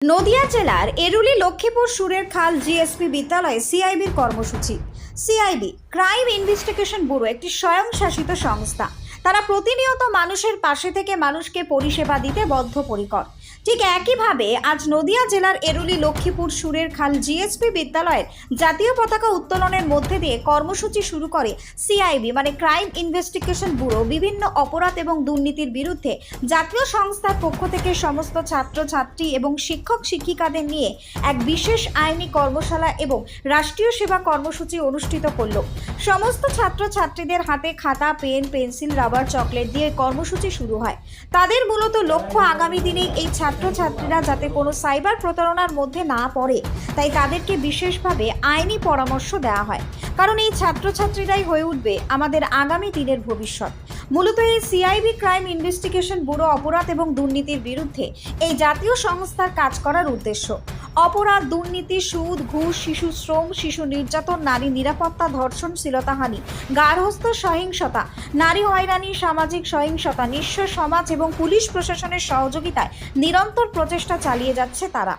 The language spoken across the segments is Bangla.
নদিয়া জেলার এরুলি লক্ষ্মীপুর সুরের খাল জিএসপি বিদ্যালয়ে সিআইবির কর্মসূচি। সিআইবি ক্রাইম ইনভেস্টিগেশন ব্যুরো একটি স্বয়ংশাসিত সংস্থা। তারা প্রতিনিয়ত মানুষের পাশে থেকে মানুষকে পরিষেবা দিতে বদ্ধপরিকর। ঠিক একইভাবে আজ নদিয়া জেলার এরুলি লক্ষ্মীপুর সুরের খাল জিএসপি বিদ্যালয়ের জাতীয় পতাকা উত্তোলনের মধ্যে দিয়ে কর্মসূচি শুরু করে সিআইবি মানে ক্রাইম ইনভেস্টিগেশন ব্যুরো। বিভিন্ন অপরাধ এবং দুর্নীতির বিরুদ্ধে জাতীয় সংস্থার পক্ষ থেকে সমস্ত ছাত্রছাত্রী এবং শিক্ষক শিক্ষিকাদের নিয়ে এক বিশেষ আইনি কর্মশালা এবং রাষ্ট্রীয় সেবা কর্মসূচি অনুষ্ঠিত করল। সমস্ত ছাত্রছাত্রীদের হাতে খাতা, পেন, পেন্সিল, রাবার, চকলেট দিয়ে কর্মসূচি শুরু হয়। তাদের মূলত লক্ষ্য আগামী দিনে এই ছাত্রছাত্রীরা যাতে কোনো সাইবার প্রতারণার মধ্যে না পড়ে, তাই তাদেরকে বিশেষভাবে আইনি পরামর্শ দেওয়া হয়। কারণ এই ছাত্রছাত্রীরাই হয়ে উঠবে আমাদের আগামী দিনের ভবিষ্যৎ। মূলত এই সিআইবি ক্রাইম ইনভেস্টিগেশন ব্যুরো অপরাধ এবং দুর্নীতির বিরুদ্ধে এই জাতীয় সংস্থার কাজ করার উদ্দেশ্য। অপরাধ, দুর্নীতি, সুদ, ঘুষ, শিশু শ্রম, শিশু নির্যাতন, নারী নিরাপত্তা, ধর্ষণ, শ্লীলতাহানি, গার্হস্থ্য সহিংসতা, নারী হয়রানি, সামাজিক সহিংসতা, নিঃস্ব সমাজ এবং পুলিশ প্রশাসনের সহযোগিতায় নিরন্তর প্রচেষ্টা চালিয়ে যাচ্ছে তারা।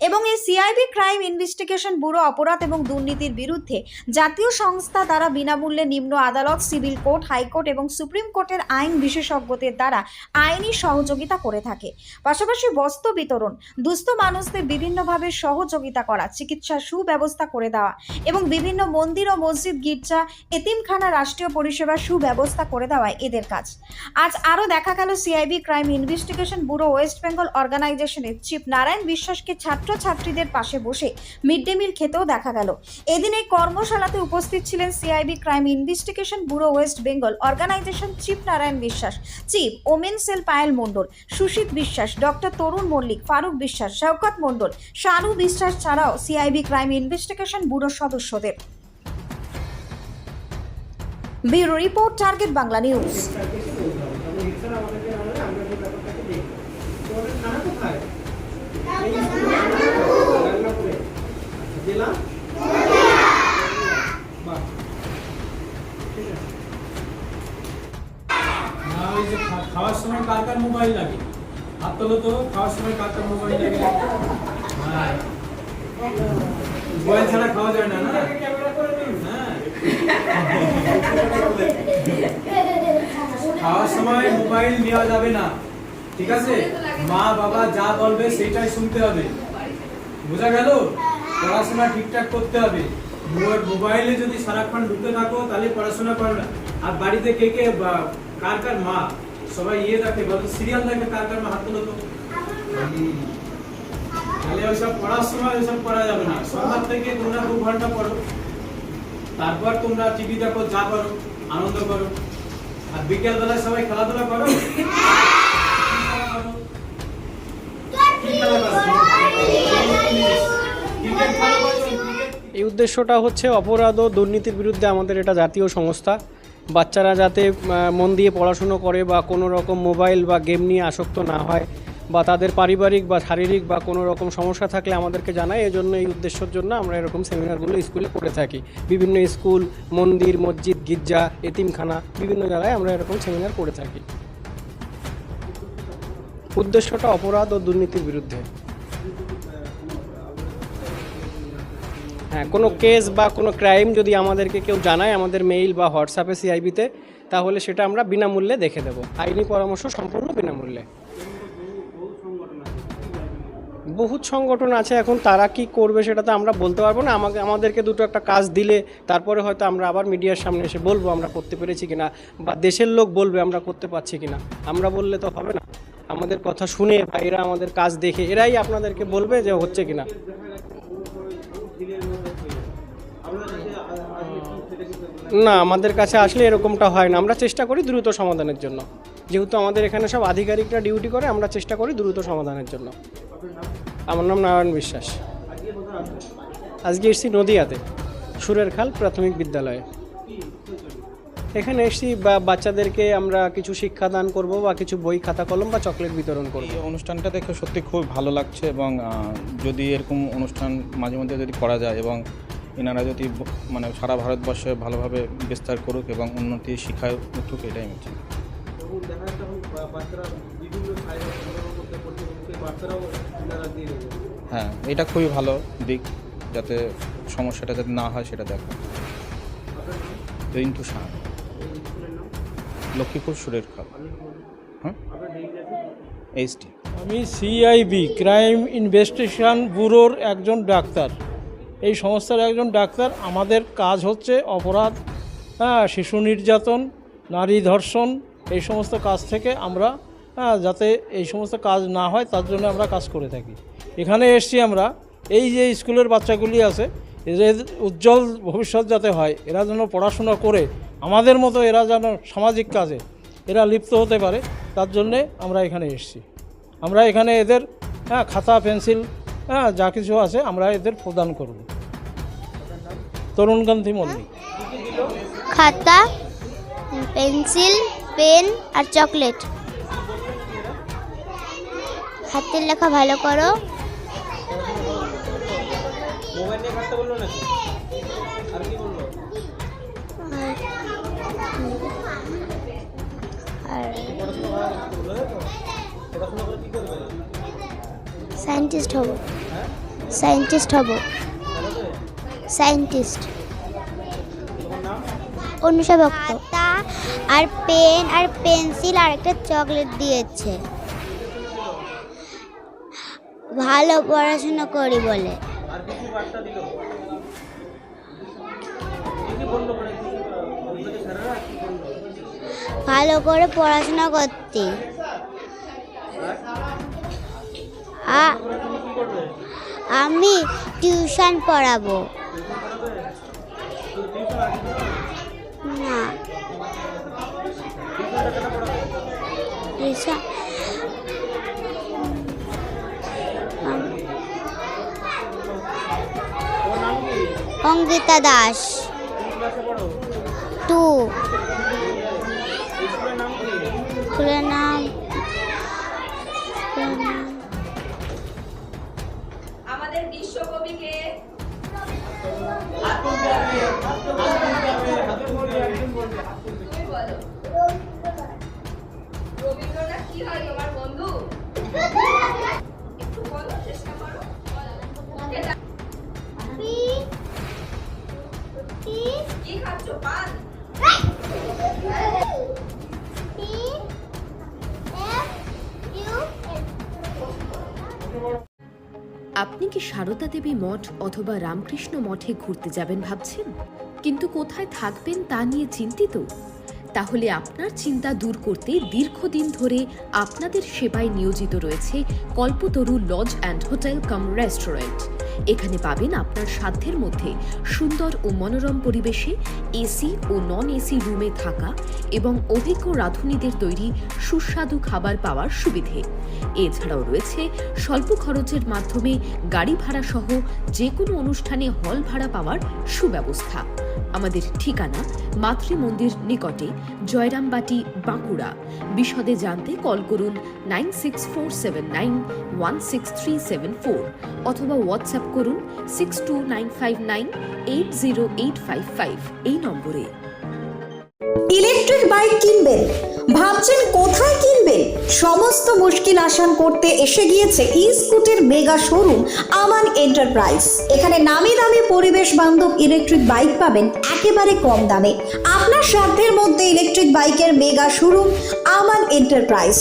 এবং এই সিআইবি ক্রাইম ইনভেস্টিগেশন ব্যুরো অপরাধ এবং দুর্নীতির বিরুদ্ধে জাতীয় সংস্থা দ্বারা বিনামূল্যে নিম্ন আদালত, সিভিল কোর্ট, হাইকোর্ট এবং সুপ্রিম কোর্টের আইন বিশেষজ্ঞদের দ্বারা আইনি সহযোগিতা করে থাকে। পাশাপাশি বস্ত্র বিতরণ, দুস্থ মানুষদের বিভিন্নভাবে সহযোগিতা করা, চিকিৎসার সুব্যবস্থা করে দেওয়া এবং বিভিন্ন মন্দির ও মসজিদ, গির্জা, এতিমখানা, রাষ্ট্রীয় পরিষেবার সুব্যবস্থা করে দেওয়া এদের কাজ। আজ আরও দেখা গেল CIB crime investigation bureau West Bengal অর্গানাইজেশনের চিফ নারায়ণ বিশ্বাসকে ছাত্রছাত্রীদের পাশে বসে মিড ডে মিল খেতেও দেখা গেল। এদিন এই কর্মশালাতে উপস্থিত ছিলেন CIB crime investigation bureau West Bengal organisation chief Narayan Biswas, chief women cell Payel Mondal, Sushit Biswas, doctor তরুণ মল্লিক, ফারুক বিশ্বাস, শওকত মণ্ডল, শানু বিশ্বাস ছাড়াও সিআইবি ক্রাইম ইনভেস্টিগেশন ব্যুরোর সদস্যদের। Bureau report, target Bangla news. খাওয়ার সময় কার কার মোবাইল লাগে? হাত তোলো তো। খাওয়ার সময় কার কার মোবাইল লাগে? মোবাইল ছাড়া খাওয়া যায় না, না? খাওয়ার সময় মোবাইল নেওয়া যাবে না, ঠিক আছে? মা বাবা যা বলবে সেটাই শুনতে হবে, বোঝা গেল? পড়াশোনা ঠিকঠাক করতে হবে। মোবাইলে যদি সারাক্ষণ ঢুকে থাকো তাহলে পড়াশোনা করো না। আর বাড়িতে কে কে কার কার মা সবাই দেখে বলো, সিরিয়াল দেখে কার কার মা? হাত তোলো তো। তাহলে ওইসব পড়ার সময় ওইসব করা যাবে না। সন্ধ্যা থেকে তোমরা 2 ঘন্টা পড়ো, তারপর তোমরা টিভি দেখো, যা করো আনন্দ করো। আর বিকেল বেলায় সবাই খেলাধুলা করো। এই উদ্দেশ্যটা হচ্ছে অপরাধ ও দুর্নীতির বিরুদ্ধে আমাদের এটা জাতীয় সংস্থা। বাচ্চারা যাতে মন দিয়ে পড়াশুনো করে বা কোনো রকম মোবাইল বা গেম নিয়ে আসক্ত না হয়, বা তাদের পারিবারিক বা শারীরিক বা কোনো রকম সমস্যা থাকলে আমাদেরকে জানায়। এজন্য এই উদ্দেশ্যের জন্য আমরা এরকম সেমিনারগুলো স্কুলে করে থাকি। বিভিন্ন স্কুল, মন্দির, মসজিদ, গির্জা, এতিমখানা, বিভিন্ন জায়গায় আমরা এরকম সেমিনার করে থাকি। উদ্দেশ্যটা অপরাধ ও দুর্নীতির বিরুদ্ধে। হ্যাঁ, কোনো কেস বা কোনো ক্রাইম যদি আমাদেরকে কেউ জানায় আমাদের মেইল বা হোয়াটসঅ্যাপে সিআইবিতে, তাহলে সেটা আমরা বিনামূল্যে দেখে দেব। আইনি পরামর্শ সম্পূর্ণ বিনামূল্যে। বহুত সংগঠন আছে, এখন তারা কি করবে সেটা তো আমরা বলতে পারবো না। আমাদেরকে দুটো একটা কাজ দিলে তারপরে হয়তো আমরা আবার মিডিয়ার সামনে এসে বলবো আমরা করতে পেরেছি কিনা, বা দেশের লোক বলবে আমরা করতে পারছি কিনা। আমরা বললে তো হবে না, আমাদের কথা শুনে বা এরা আমাদের কাজ দেখে এরাই আপনাদেরকে বলবে যে হচ্ছে কিনা। না, আমাদের কাছে আসলে এরকমটা হয় না। আমরা চেষ্টা করি দ্রুত সমাধানের জন্য। যেহেতু আমাদের এখানে সব আধিকারিকরা ডিউটি করে, আমরা চেষ্টা করি দ্রুত সমাধানের জন্য। আমার নাম নারায়ণ বিশ্বাস। আজকে এসেছি নদিয়াতে সুরের খাল প্রাথমিক বিদ্যালয়ে। এখানে এসেছি বাচ্চাদেরকে আমরা কিছু শিক্ষাদান করব বা কিছু বই, খাতা, কলম বা চকলেট বিতরণ করব। এই অনুষ্ঠানটা দেখে সত্যি খুব ভালো লাগছে, এবং যদি এরকম অনুষ্ঠান মাঝে মধ্যে যদি করা যায় এবং এনারা যদি মানে সারা ভারতবর্ষে ভালোভাবে বিস্তার করুক এবং উন্নতি শিক্ষায় উঠুক, এটাই আমি চাই। হ্যাঁ, এটা খুবই ভালো দিক, যাতে সমস্যাটা যাতে না হয় সেটা দেখা। রিন্টু সাহা, লক্ষ্মীপুর সুরের খাল। হ্যাঁ, এইচডি। আমি সিআইবি ক্রাইম ইনভেস্টিগেশন ব্যুরোর একজন ডাক্তার। এই সংস্থার একজন ডাক্তার। আমাদের কাজ হচ্ছে অপরাধ, শিশু নির্যাতন, নারী ধর্ষণ, এই সমস্ত কাজ থেকে আমরা যাতে এই সমস্ত কাজ না হয় তার জন্য আমরা কাজ করে থাকি। এখানে এসছি আমরা, এই যে স্কুলের বাচ্চাগুলি আছে এদের উজ্জ্বল ভবিষ্যৎ যাতে হয়, এরা যেন পড়াশোনা করে আমাদের মতো এরা যেন সামাজিক কাজে এরা লিপ্ত হতে পারে, তার জন্যে আমরা এখানে এসছি। আমরা এখানে এদের খাতা পেন্সিল যা কিছু আছে আমরা এদের প্রদান করব। তরুণকান্তি মল্লিক। খাতা, পেন্সিল, পেন আর চকলেট। হাতের লেখা ভালো করো। সায়েন্টিস্ট হব, সায়েন্টিস্ট হব, সায়েন্টিস্ট। অনুষা ভক্ত। খাতা আর পেন আর পেন্সিল আর একটা চকলেট দিয়েছে, ভালো পড়াশোনা করি বলে। ভালো করে পড়াশোনা করতে। আমি টিউশন পড়াবো। না, টিউশন অঙ্কিতা দাস, 2। স্কুলের নাম আমাদের বিশ্বকবিকে তুমি বলো, রবীন্দ্রনাথ কি হয় তোমার বন্ধু? একটু বলো, চেষ্টা করো। কি খাচ্ছ? পান? আপনি কি সারদা দেবী মঠ অথবা রামকৃষ্ণ মঠে ঘুরতে যাবেন ভাবছেন, কিন্তু কোথায় থাকবেন তা নিয়ে চিন্তিত? তাহলে আপনার চিন্তা দূর করতে দীর্ঘদিন ধরে আপনাদের সেবায় নিয়োজিত রয়েছে Kalpataru lodge and hotel cum restaurant. এখানে পাবেন আপনার সাধ্যের মধ্যে সুন্দর ও মনোরম পরিবেশে এসি ও নন এসি রুমে থাকা এবং অভিজ্ঞ রাঁধুনিদের তৈরি সুস্বাদু খাবার পাওয়ার সুবিধে। এছাড়াও রয়েছে স্বল্প খরচের মাধ্যমে গাড়ি ভাড়া সহ যে কোনো অনুষ্ঠানে হল ভাড়া পাওয়ার সুব্যবস্থা। আমাদের ঠিকানা মাতৃমন্দির নিকটে, জয়রামবাটি, বাঁকুড়া। বিশদে জানতে কল করুন 9647916374 অথবা হোয়াটসঅ্যাপ করুন 6295980855 এই নম্বরে। ইলেকট্রিক বাইক কিনবেন? ভাবছেন কোথায় কিনবেন? সমস্ত মুশকিল আসান করতে এসে গিয়েছে ই স্কুটির মেগা শোরুম আমান এন্টারপ্রাইজ। এখানে নামি দামি পরিবেশ বান্ধব ইলেকট্রিক বাইক পাবেন একেবারে কম দামে। আপনার সাধ্যের মধ্যে ইলেকট্রিক বাইকের মেগা শোরুম আমান এন্টারপ্রাইজ।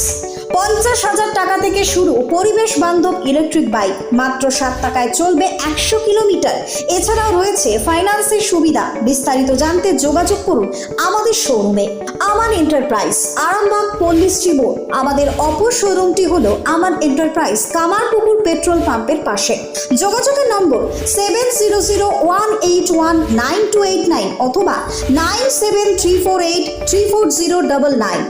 50,000 টাকা থেকে শুরু পরিবেশ বান্ধব ইলেকট্রিক বাইক, মাত্র 7 টাকায় চলবে 100 কিলোমিটার। এছাড়াও রয়েছে ফাইন্যান্সের সুবিধা। বিস্তারিত জানতে যোগাযোগ করুন আমাদের শোরুমে আমান এন্টারপ্রাইজ, আরামবাগ, পল্লীশ্রী মোড়। আমাদের অপর শোরুমটি হলো আমান এন্টারপ্রাইজ, কামারপুকুর পেট্রোল পাম্পের পাশে। যোগাযোগের নম্বর 7001819289 অথবা 9734834099।